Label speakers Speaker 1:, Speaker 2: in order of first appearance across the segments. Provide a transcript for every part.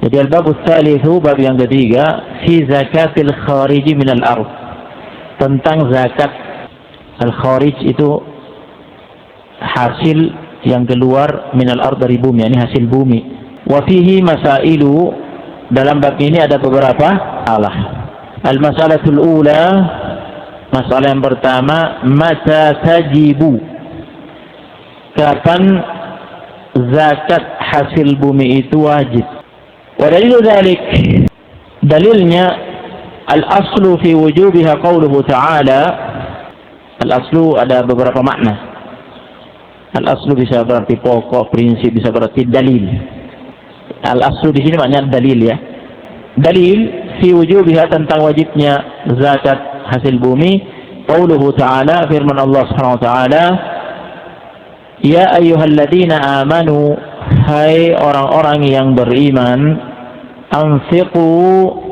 Speaker 1: Jadi al-babu tsalitsu, bab yang ketiga, fi zakatil khariji minal ardh, tentang zakat al-kharij itu hasil yang keluar minal ardh, dari bumi, ini hasil bumi. Wa fihi masailu, dalam bab ini ada beberapa masalah. Al-mas'alatul ula, masalah yang pertama, mata tajibu, kapan zakat hasil bumi itu wajib. Wa dalilu dzalik, dalilnya al-aslu fi wujubiha qauluhu ta'ala. Al-aslu ada beberapa makna. Al-aslu bisa berarti pokok, prinsip, bisa berarti dalil. Al-aslu di sini maknanya dalil ya. Dalil fi wujubiha, tentang wajibnya zakat hasil bumi. Qauluhu ta'ala, firman Allah Subhanahu wa ta'ala, ya ayyuhalladzina amanu, hai orang-orang yang beriman, anfiqu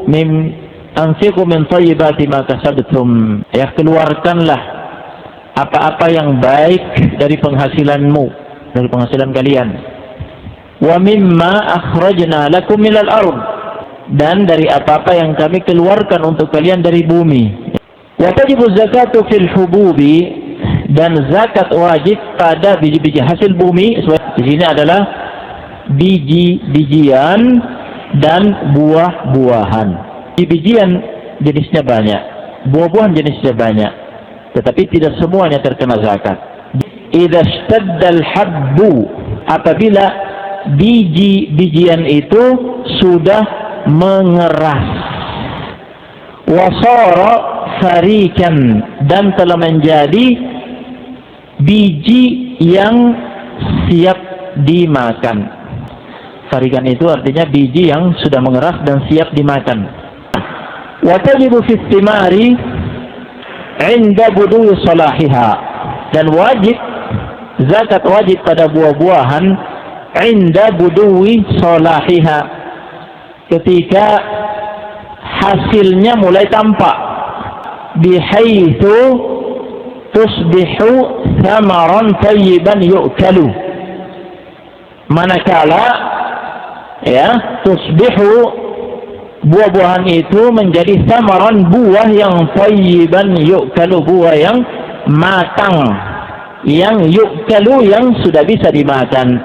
Speaker 1: min thayyibati ma kasabtum, ya keluarkanlah apa-apa yang baik dari penghasilanmu, dari penghasilan kalian. Wa mimma akhrajna lakum minal ardh, dan dari apa-apa yang kami keluarkan untuk kalian dari bumi. Wa tajibu zakatu fil hububi, dan zakat wajib pada biji-biji hasil bumi. Di sini adalah biji-bijian dan buah-buahan. Biji-bijian jenisnya banyak, buah-buahan jenisnya banyak, tetapi tidak semuanya terkena zakat. Idza ishtaddal habbu, apabila biji-bijian itu sudah mengeras, wasara farikan, dan telah menjadi biji yang siap dimakan. Farikan itu artinya biji yang sudah mengeras dan siap dimakan. Wa tajibu fi thimari 'inda budu'i salahiha, dan wajib zakat wajib pada buah-buahan 'inda budu'i salahiha, ketika hasilnya mulai tampak. Bihaitsu tusbihu thamaran tayyiban yu'kalu, manakala ya tusbihu buah-buahan itu menjadi thamaran, buah yang tayyiban yu'kalu, buah yang matang, yang yu'kalu, yang sudah bisa dimakan.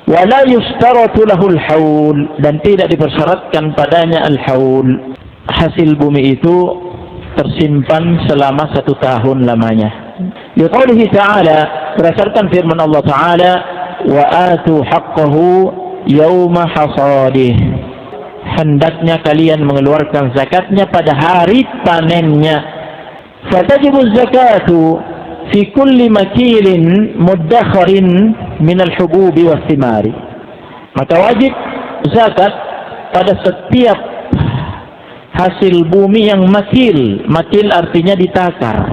Speaker 1: Wala yustaratu lahul haul, dan tidak dipersyaratkan padanya al-haul, hasil bumi itu tersimpan selama 1 tahun lamanya. Liqaulihi ta'ala, berdasarkan firman Allah Ta'ala, wa atu haqqahu yawma hasadih, hendaknya kalian mengeluarkan zakatnya pada hari panennya. Fatajibu zakatu fi kulli makilin muddakharin minal hububi was thimari, maka wajib zakat pada setiap hasil bumi yang makil. Makil artinya ditakar.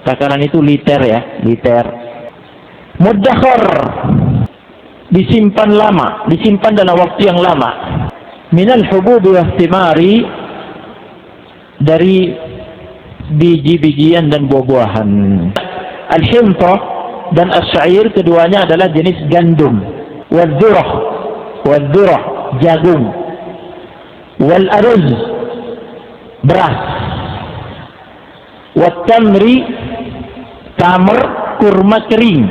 Speaker 1: Takaran itu liter ya, liter. Muddakhar, disimpan lama, disimpan dalam waktu yang lama. Minal hububi was thimari, dari biji-bijian dan buah-buahan. Al-hintah dan as-sa'ir, keduanya adalah jenis gandum. Wal-dhurah, jagung. Wal-aruz, beras. Wat-tamri, tamr, kurma kering.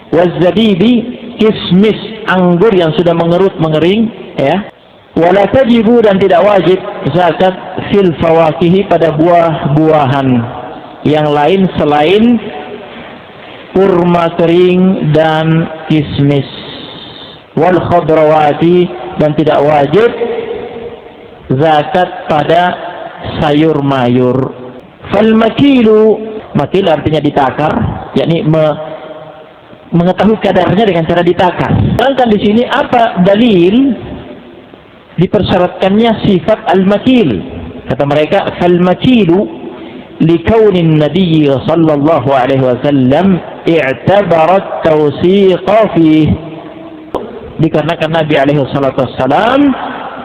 Speaker 1: Waz-zabibi, kismis, anggur yang sudah mengerut, mengering ya. Wala tajibu, dan tidak wajib zakat fil fawakihi, pada buah-buahan yang lain selain kurma kering dan kismis. Wal khadrawati, dan tidak wajib zakat pada sayur mayur. Fal makilu, makil artinya ditakar, yakni mengetahui kadarnya dengan cara ditakar. Sedangkan di sini apa dalil dipersyaratkannya sifat al-makil? Kata mereka, fal makilu likaunin nabiy sallallahu alaihi wasallam i'tabara at-tawsiqa fihi, dikarenakan Nabi alaihi salatu wassalam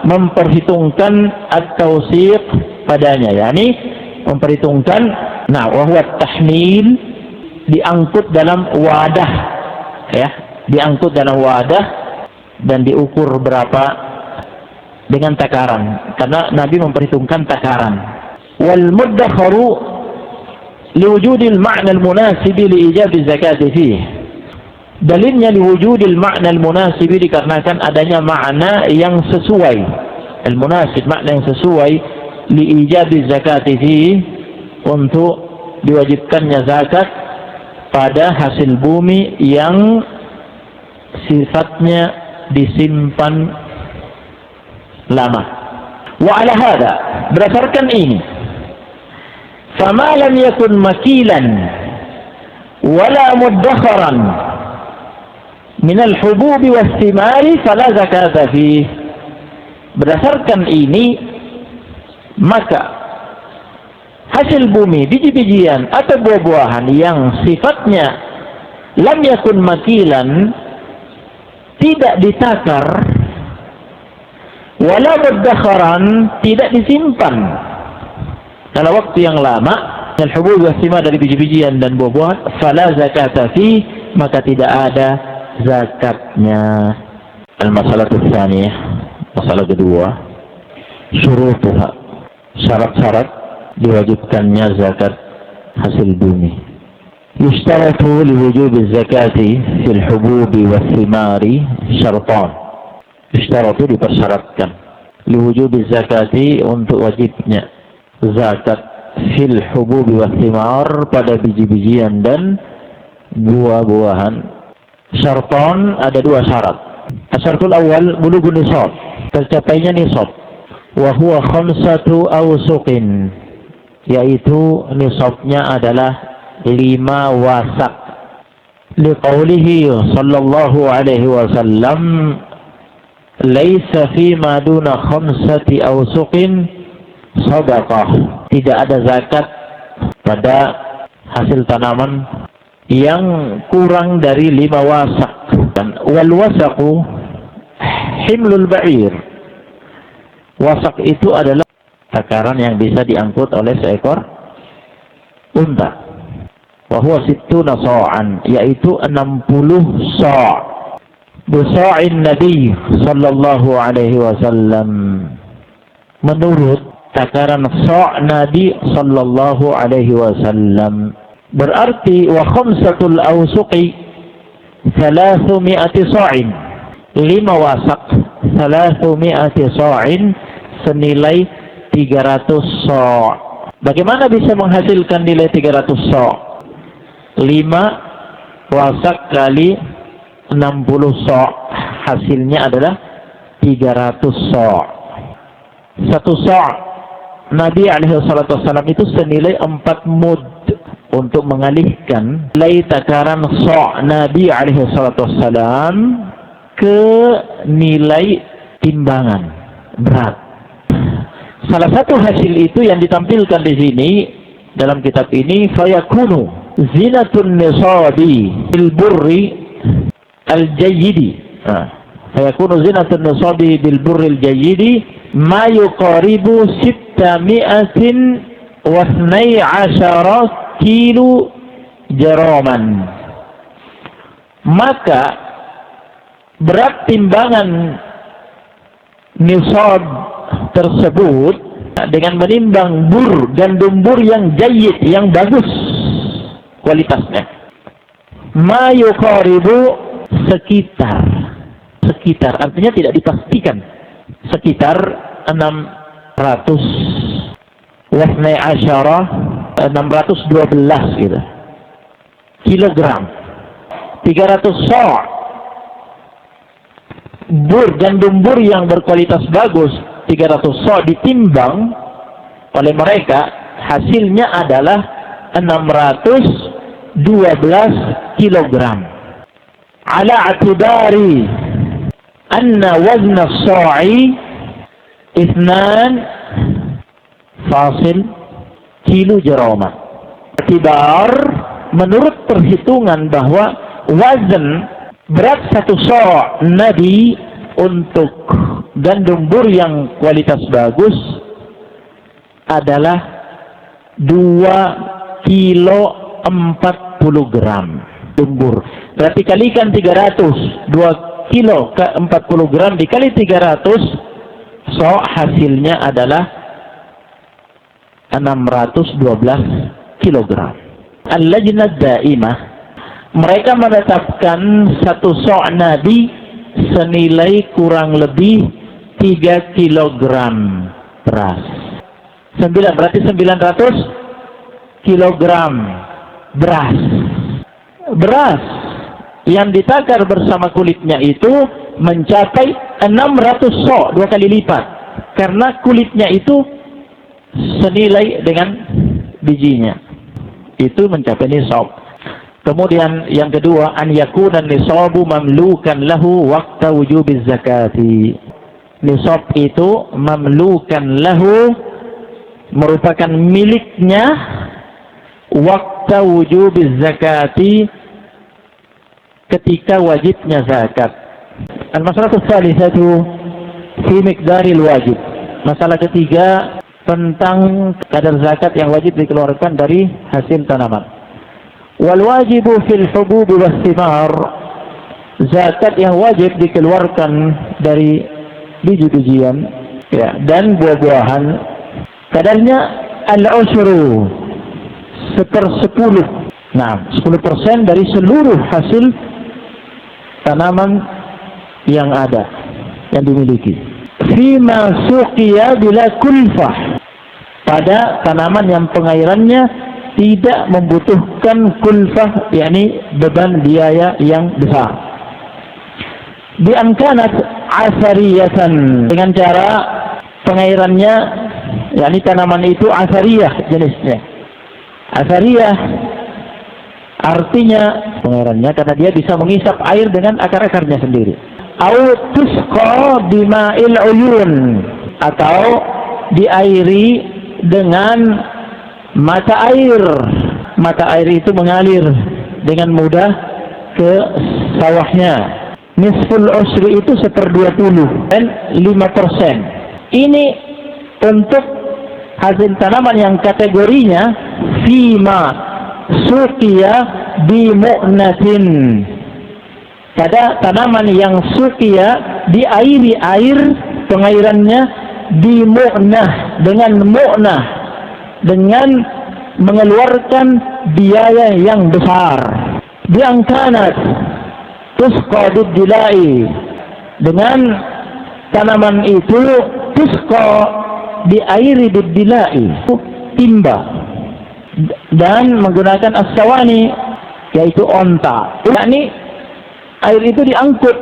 Speaker 1: memperhitungkan at-tawsiq padanya, yakni memperhitungkan wa huwa at-tahmil, diangkut dalam wadah ya, diangkut dalam wadah dan diukur berapa dengan takaran, karena Nabi memperhitungkan takaran. Wal muddakharu liwujudil ma'na al-munasibi liijabi zakati fihi. Dalilnya liwujudil ma'na al-munasibi dikarenakan adanya makna yang sesuai, al-munasib makna yang sesuai liijabi zakati fihi, untuk diwajibkannya zakat pada hasil bumi yang sifatnya disimpan lama. Wa ala hada, berdasarkan ini, fama lam yakun makilan wala muddakharan min al-hububi was-thimari fala zakata fihi. Berdasarkan ini, maka hasil bumi, biji-bijian atau buah-buahan yang sifatnya lam yakun makilan, tidak ditakar, wala muddakharan, tidak disimpan dalam waktu yang lama, al-hubub was-thimar, dari biji-bijian dan buah-buahan, fala zakata fi, maka tidak ada zakatnya. Al-masalah tsaniyah, masalah kedua, syurutuha, syarat-syarat diwajibkannya zakat hasil bumi. Yushtaratu liwujubi zakati fil hububi was-thimari syartan. Yushtaratu, dipersyaratkan, liwujubi zakati, untuk wajibnya zakat, fil hububi was-thimar, pada biji-bijian dan buah-buahan. Syartan, ada dua syarat. Asyaratul awal bulughun nisab, tercapainya nisab, wa huwa khamsatu awsuqin, yaitu nisabnya adalah 5 wasak. Liqaulihi sallallahu alaihi wasallam, laisa fi ma duna khamsati awsuqin sadaqah. Tidak ada zakat pada hasil tanaman yang kurang dari 5 wasak. Dan wal wasaqu himlul ba'ir. Wasak itu adalah takaran yang bisa diangkut oleh seekor unta. Wa huwa sittuna sa'an, yaitu 60 sa'. Bisa'in Nabi sallallahu alaihi wasallam, menurut takaran sa' Nabi sallallahu alaihi wasallam. Berarti wa khamsatul awsuqi 300 sa'in, 5 wasak 300 sa'in, senilai 300 sa'. Bagaimana bisa menghasilkan nilai 300 sa'? 5 wasak kali 60 sa', hasilnya adalah 300 sa'. 1 sa' Nabi alaihi salatu wasallam itu senilai 4 mud. Untuk mengalihkan nilai takaran sa' Nabi alaihi salatu wassalam ke nilai timbangan berat. Salah satu hasil itu yang ditampilkan di sini dalam kitab ini, fayakunu zinatun nisabi bil burri al jayyidi. Fayakunu zinatun nisabi bil burri al jayyidi ma yuqaribu 612 kilo jaraman. Maka berat timbangan nisab tersebut dengan menimbang gandum bur yang jayyid, yang bagus kualitasnya. Ma yuqaribu, sekitar, artinya tidak dipastikan, sekitar 612 gitu kilogram. 300 sa' gandum bur yang berkualitas bagus, 300 sa' ditimbang oleh mereka, hasilnya adalah 612 kilogram. Ala atibari anna wazna as-sa'i 2 kilo jarama. Atibar, menurut perhitungan bahwa wazan berat 1 sa' Nabi untuk gandum bur yang kualitas bagus adalah 2 kilo 40 gram gandum bur. Berarti kalikan 300, 2 kilo ke 40 gram dikali 300, So hasilnya adalah 612 kilogram. Al-Lajnah Daimah, mereka menetapkan satu so' nadi senilai kurang lebih 3 kilogram beras. 9 berarti 900 kilogram beras. Beras yang ditakar bersama kulitnya itu mencapai 600 so', 2 kali lipat. Karena kulitnya itu senilai dengan bijinya. Itu mencapai nisab. Kemudian yang kedua, an yakuna nisabu mamlukan lahu waqta wujubiz zakati. Nisab itu mamlukan lahu, merupakan miliknya waqta wujubiz zakati, ketika wajibnya zakat. Al-mas'alatu tsalitsatu fi miqdaril wajib. Masalah ketiga tentang kadar zakat yang wajib dikeluarkan dari hasil tanaman. Wal wajibu fil hubub was thimar, zakat yang wajib dikeluarkan dari biji-bijian ya, dan buah-buahan, kadarnya al-ushru, 1/10. Nah, 10% dari seluruh hasil tanaman yang ada, yang dimiliki. Fima suqiya bila kulfah, pada tanaman yang pengairannya tidak membutuhkan kulfah, yakni beban biaya yang besar. Bi amkanat asariyatan, dengan cara pengairannya, yakni tanaman itu asariyah jenisnya. Asariyah artinya pengairannya karena dia bisa mengisap air dengan akar-akarnya sendiri. Au tusqa bima'il uyun, atau diairi dengan mata air. Mata air itu mengalir dengan mudah ke sawahnya. Nisful usri itu 1/20 dan 5%. Ini untuk hasil tanaman yang kategorinya fima suqiya bi mu'natin, pada tanaman yang suqiya diairi air pengairannya di mu'nah, dengan mu'nah, dengan mengeluarkan biaya yang besar. Biangkanat tusqa bidilai, dengan tanaman itu tusqa diairi bidilai, timba, dan menggunakan as-sawani, yaitu onta. Yakni air itu diangkut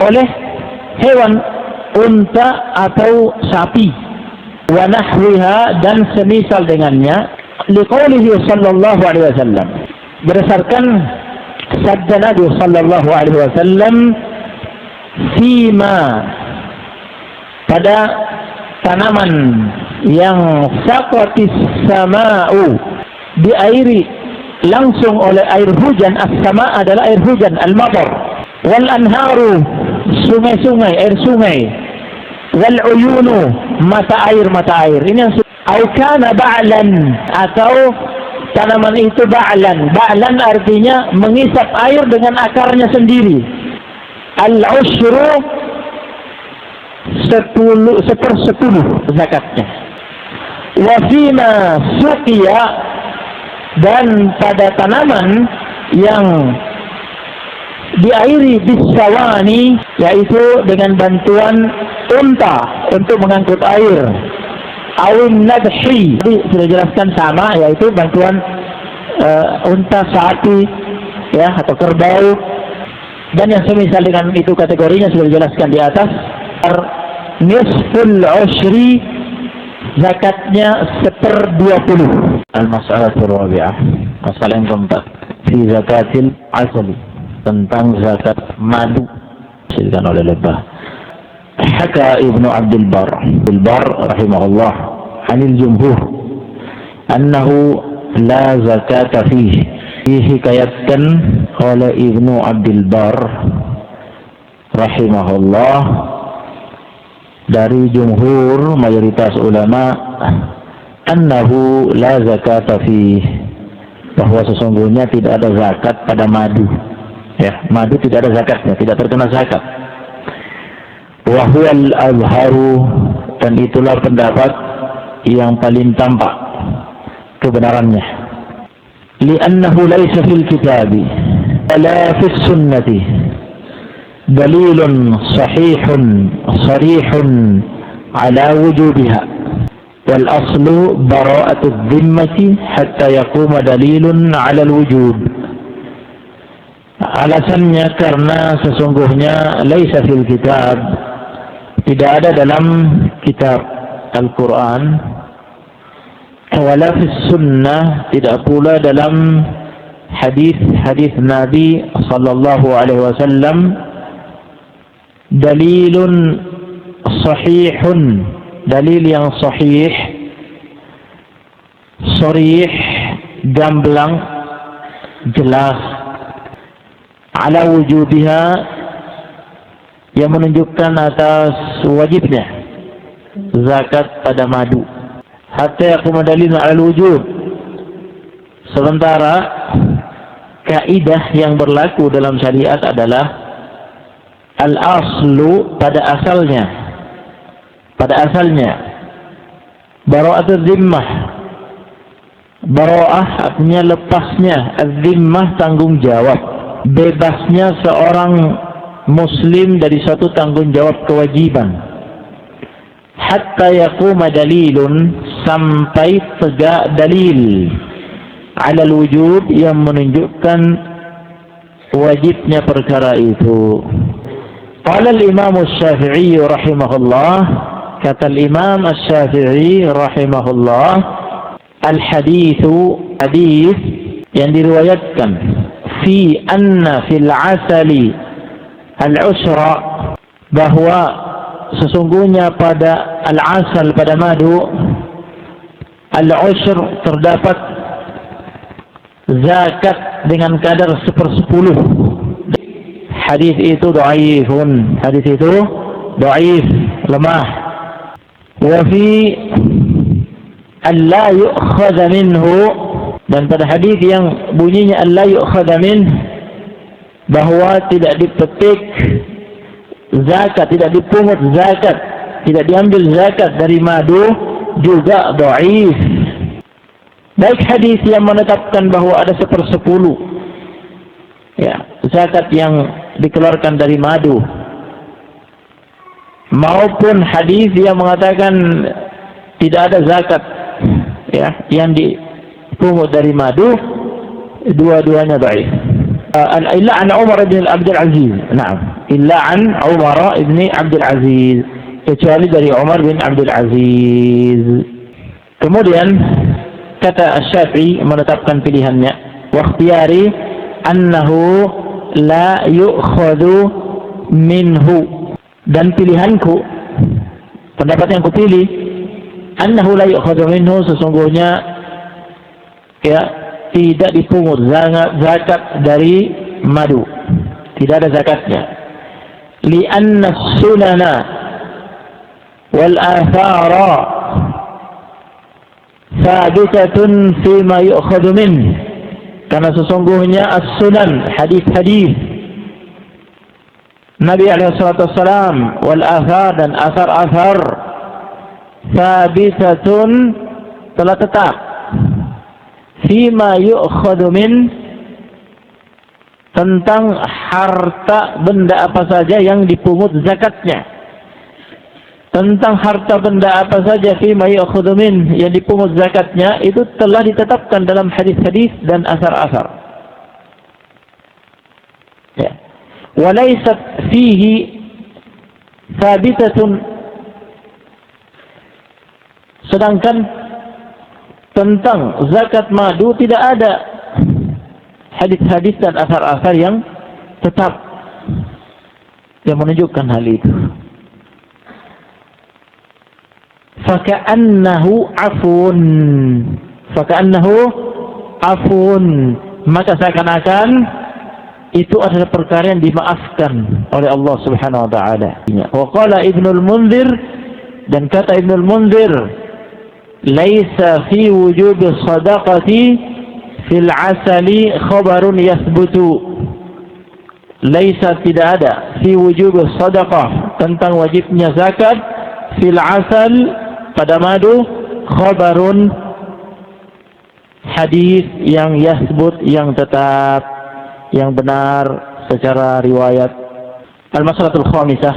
Speaker 1: oleh hewan, unta atau sapi, wa nahwiha, dan semisal dengannya, liqaulihi sallallahu alaihi wasallam, berdasarkan sabda Nabi sallallahu alaihi wasallam, fima, pada tanaman yang saqatis sama'u, diairi langsung oleh air hujan. As-sama' adalah air hujan, al-matar. Wal anharu, sungai-sungai, air sungai. Wal uyunu, mata air. Ini yang au kana ba'lan, atau tanaman itu ba'lan. Ba'lan artinya mengisap air dengan akarnya sendiri. Al-ushru 1/10 zakatnya. Wa fima suqiya, dan pada tanaman yang diairi bisawani, yaitu dengan bantuan unta untuk mengangkut air. Awin nadhi, tadi sudah jelaskan sama, yaitu bantuan unta, sapi, ya, atau kerbau, dan yang semisal dengan itu kategorinya sudah dijelaskan di atas. Nisful ushri, zakatnya 1/20. Al-mas'alatul rabi'ah, masalah yang keempat, fi zakatil asali, tentang zakat madu disebutkan oleh lebah. Haka Ibnu Abdul Bar rahimahullah anil jumhur annahu la zakata fihi. Dihikayatkan oleh Ibnu Abdul Bar rahimahullah dari jumhur, mayoritas ulama, annahu la zakata fihi, bahwa sesungguhnya tidak ada zakat pada madu. Ya, madu tidak ada zakatnya, tidak terkena zakat. Wa huwal azharu, dan itulah pendapat yang paling tampak kebenarannya. Li'annahu laysa fil kitabi wala fis sunnati dalilun sahihun sarihun ala wujubiha wal aslu bara'atu dhimmati hatta yaquma dalilun ala al-wujub. Alasannya karena sesungguhnya laisa fil kitab, tidak ada dalam kitab Al-Quran, wala fis sunnah, tidak pula dalam hadis-hadis Nabi sallallahu alaihi wasallam, dalilun sahihun, dalil yang sahih, sharih, gamblang, jelas, ala wujubiha, yang menunjukkan atas wajibnya zakat pada madu. Hatta yaquma dalilun ala wujub, sementara kaidah yang berlaku dalam syariat adalah al-aslu, pada asalnya bara'atul zimmah. Bara'ah artinya lepasnya, az-zimmah tanggung jawab, bebasnya seorang muslim dari suatu tanggung jawab kewajiban. Hatta yaquma dalilun, sampai tegak dalil ala al-wujub, yang menunjukkan wajibnya perkara itu. Qala al-Imam Asy-Syafi'i rahimahullah, kata al-Imam Asy-Syafi'i rahimahullah, al-haditsu, hadis yang diriwayatkan, fi anna fil asali al-usra, bahwa sesungguhnya pada al-asal, pada madu, al-usr, terdapat zakat dengan kadar 1/10. Hadis itu dhaifun, hadis itu dhaif, lemah. Wa fi alla yu'khadha minhu, dan pada hadis yang bunyinya alla yu'khadha min, bahwa tidak dipetik zakat, tidak dipungut zakat, tidak diambil zakat dari madu, juga dhaif. Baik hadis yang menetapkan bahwa ada 1/10 ya zakat yang dikeluarkan dari madu, maupun hadis yang mengatakan tidak ada zakat ya yang dipungut dari madu, dua-duanya dhaif. Illa an Umar bin Abdul Aziz, na'am, illa an Umar bin Abdul Aziz, kecuali dari Umar bin Abdul Aziz. Kemudian kata Asy-Syafi'i menetapkan pilihannya, wa ikhtiyari annahu la yu'khadhu minhu, dan pilihanku, pendapat yang kupilih, annahu la yu'khadhu minhu, sesungguhnya ya tidak dipungut zakat dari madu, tidak ada zakatnya. Li'anna sunana wal athara thabitatun fima yu'khadhu min, karena sesungguhnya as-sunan, hadis-hadis Nabi SAW, wal athar, dan athar-athar, thabitatun, telah tetap, fima yu'khadhu min, tentang harta benda apa saja yang dipungut zakatnya, tentang harta benda apa saja fima yu'khadhu min, yang dipungut zakatnya, itu telah ditetapkan dalam hadis-hadis dan asar-asar. Ya. Walaysat fihi thabitatun, sedangkan tentang zakat madu tidak ada hadis-hadis dan asar-asar yang tetap yang menunjukkan hal itu. Faka'annahu afun, faka'annahu afun, maka seakan-akan itu adalah perkara yang dimaafkan oleh Allah Subhanahu wa taala. Wa qala Ibnul Munzir, dan kata Ibnul Munzir, laisa fi wujub sadaqati fil asali khabarun yathbutu, laisa, tidak ada, fi wujub sadaqah, tentang wajibnya zakat, fil asal, pada madu, khabarun, hadis yang yasbut, yang tetap, yang benar secara riwayat. Al-masalatul khamisah,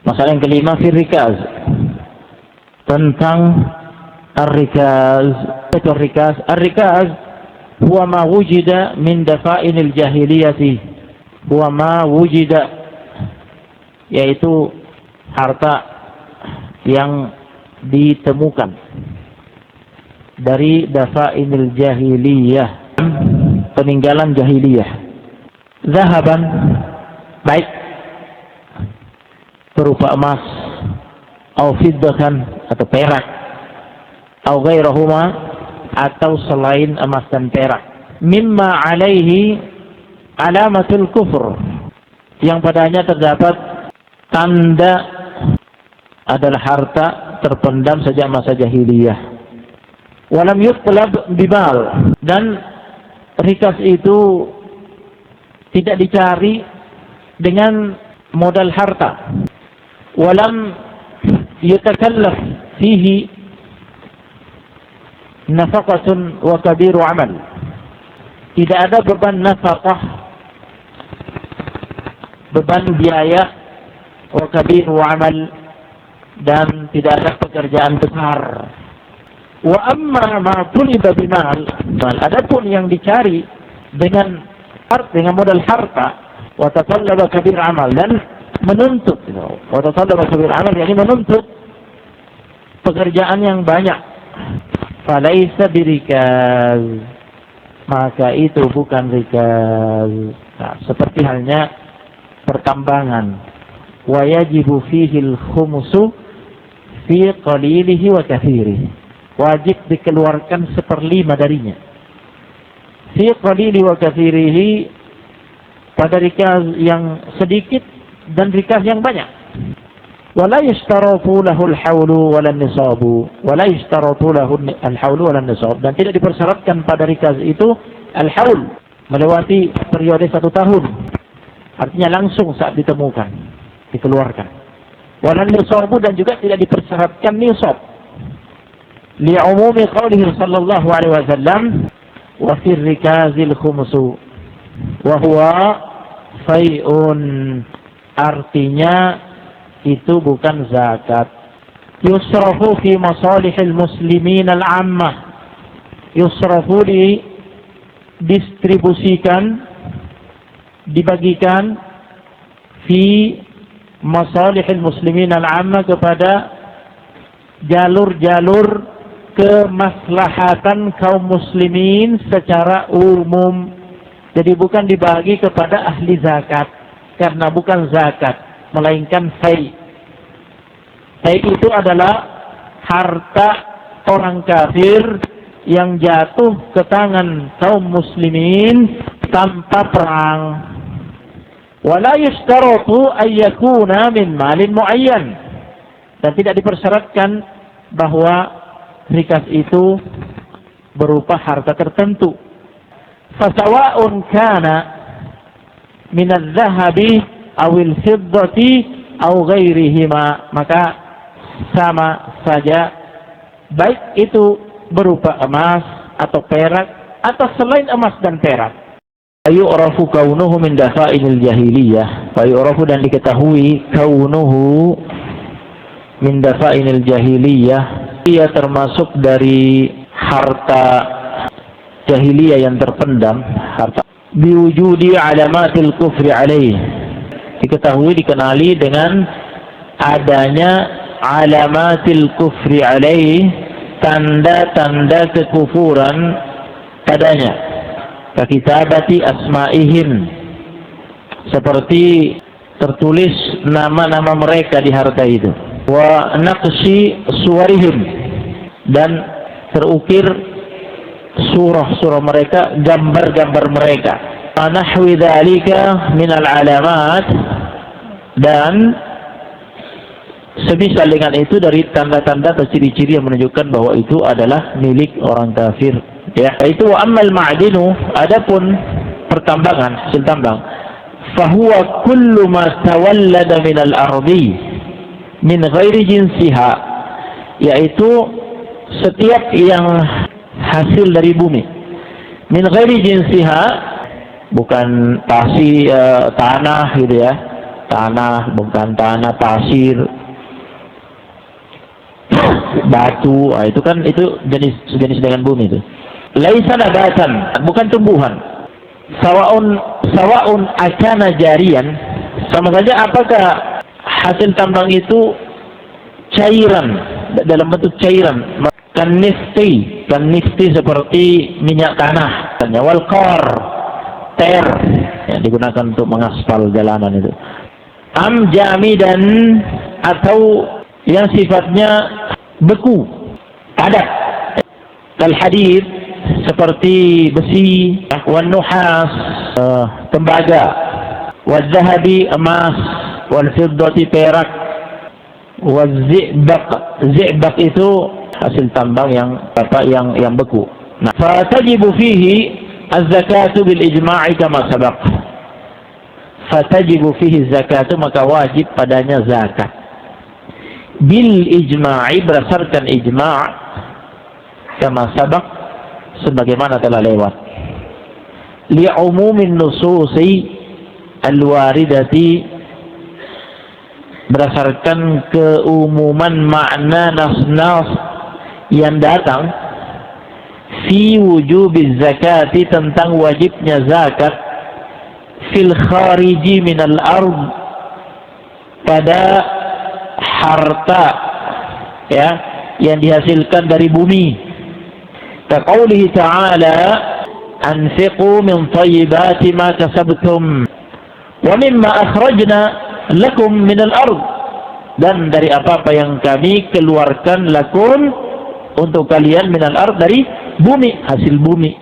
Speaker 1: masalah yang kelima, fil rikaz, tentang ar-rikaz. Ar-rikaz huwa ma wujida min dafa'inil jahiliyati, huwa ma wujida, yaitu harta yang ditemukan dari dafa'inil jahiliyah, peninggalan jahiliyah. Zahaban, baik berupa emas, atau fiddatan, atau perak, atau ghairahuma, atau selain emas dan perak. Mimma alaihi alamatul kufur, yang padanya terdapat tanda adalah harta terpendam sejak masa jahiliyah. Walam yutlab bimal, dan rikas itu tidak dicari dengan modal harta. Walam yutakallaf fihi nafaqatun wa kabiru amal, tidak ada beban nafaqah, beban biaya, wa kabiru amal, dan tidak ada pekerjaan besar. Wa amma ma tuliba bimal, adapun yang dicari dengan modal harta, wa tatallaba kabir amal, dan menuntut, wa tatallaba kabir amal, yakni menuntut pekerjaan yang banyak. Falaisa birikaz, maka itu bukan rikaz. Nah, seperti halnya pertambangan. Wa yajibu fihi al-khumsu fi qalilihi wa kathirihi, wajib dikeluarkan 1/5 darinya. Fi qalili wa kathirihi, pada rikaz yang sedikit dan rikaz yang banyak. ولا يشترط له الحول ولا النصاب, ولا يشترط له الحول ولا النصاب, dan tidak dipersyaratkan pada rikaz itu al-haul, melewati periode 1 tahun, artinya langsung saat ditemukan dikeluarkan. Wala nisab, dan juga tidak dipersyaratkan nisab, li'umumi qaulihi sallallahu alaihi wasallam, wa fir rikazil khumsu wa huwa fai'un, artinya itu bukan zakat. Yusrafu fi masalihil muslimin al-ammah, yusrafu, didistribusikan, dibagikan, fi masalihil muslimin al-ammah, kepada jalur-jalur kemaslahatan kaum muslimin secara umum. Jadi bukan dibagi kepada ahli zakat, karena bukan zakat, melainkan fai. Fai itu adalah harta orang kafir yang jatuh ke tangan kaum muslimin tanpa perang. Wala yushtaratu an yakuna min malin muayyan, dan tidak dipersyaratkan bahwa rikas itu berupa harta tertentu. Fasawa'un kana min adh-dhahabi awil fiddati aw ghairihima, maka sama saja, baik itu berupa emas atau perak atau selain emas dan perak. Yu'rafu kaunuhu min dafa'inil jahiliyah, yu'rafu, dan diketahui kaunuhu min dafa'inil jahiliyah, ia termasuk dari harta jahiliyah yang terpendam, harta biwujudi alamatil kufri alaih, diketahui, dikenali dengan adanya alamatil kufri alaih, tanda-tanda kekufuran padanya. Kakitabati asma'ihim, seperti tertulis nama-nama mereka di harta itu. Wa naqsi suwarihim, dan terukir surah-surah mereka, gambar-gambar mereka. Nahwi dzalika minal alamat, dan semisal dengan itu dari tanda-tanda atau ciri-ciri yang menunjukkan bahwa itu adalah milik orang kafir. Ya, itu wa ammal ma'dinu, adapun pertambangan, hasil tambang, fahuwa kullu ma tawallada minal ardi, min ghairi jinsiha, yaitu setiap yang hasil dari bumi. Min ghairi jinsiha, bukan tanah gitu ya, tanah, bukan tanah, pasir, batu, itu kan itu jenis dengan bumi itu. Laisa nabatan, bukan tumbuhan. Sawaun akana jarian, sama saja apakah hasil tambang itu cairan, dalam bentuk cairan, kan nifti seperti minyak tanah, wal qar, ter yang digunakan untuk mengaspal jalanan itu. Am jamidan, atau yang sifatnya beku, padat, kal hadid, seperti besi, wan nuhas, tembaga, wal zahabi, emas, wal fiddati, perak, wal zi'baq itu hasil tambang yang beku. Nah, fatajibu fihi az-zakatu bil ijma'i kama sabaq. Fatajibu fihi az-zakatu, maka wajib padanya zakat. Bil ijma'i, berdasarkan ijma', kama sabaq, sebagaimana telah lewat. Li'umumin nususi al-waridati, berdasarkan keumuman makna nas-nas yang datang fi wujubiz zakati, tentang wajibnya zakat, fil khariji minal ard, pada harta ya yang dihasilkan dari bumi. Kaqaulihi ta'ala, anfiqu min thayyibati ma kasabtum wa mimma akhrajna lakum minal ard, dan dari apa-apa yang kami keluarkan lakum, untuk kalian, minal ard, dari bumi, hasil bumi.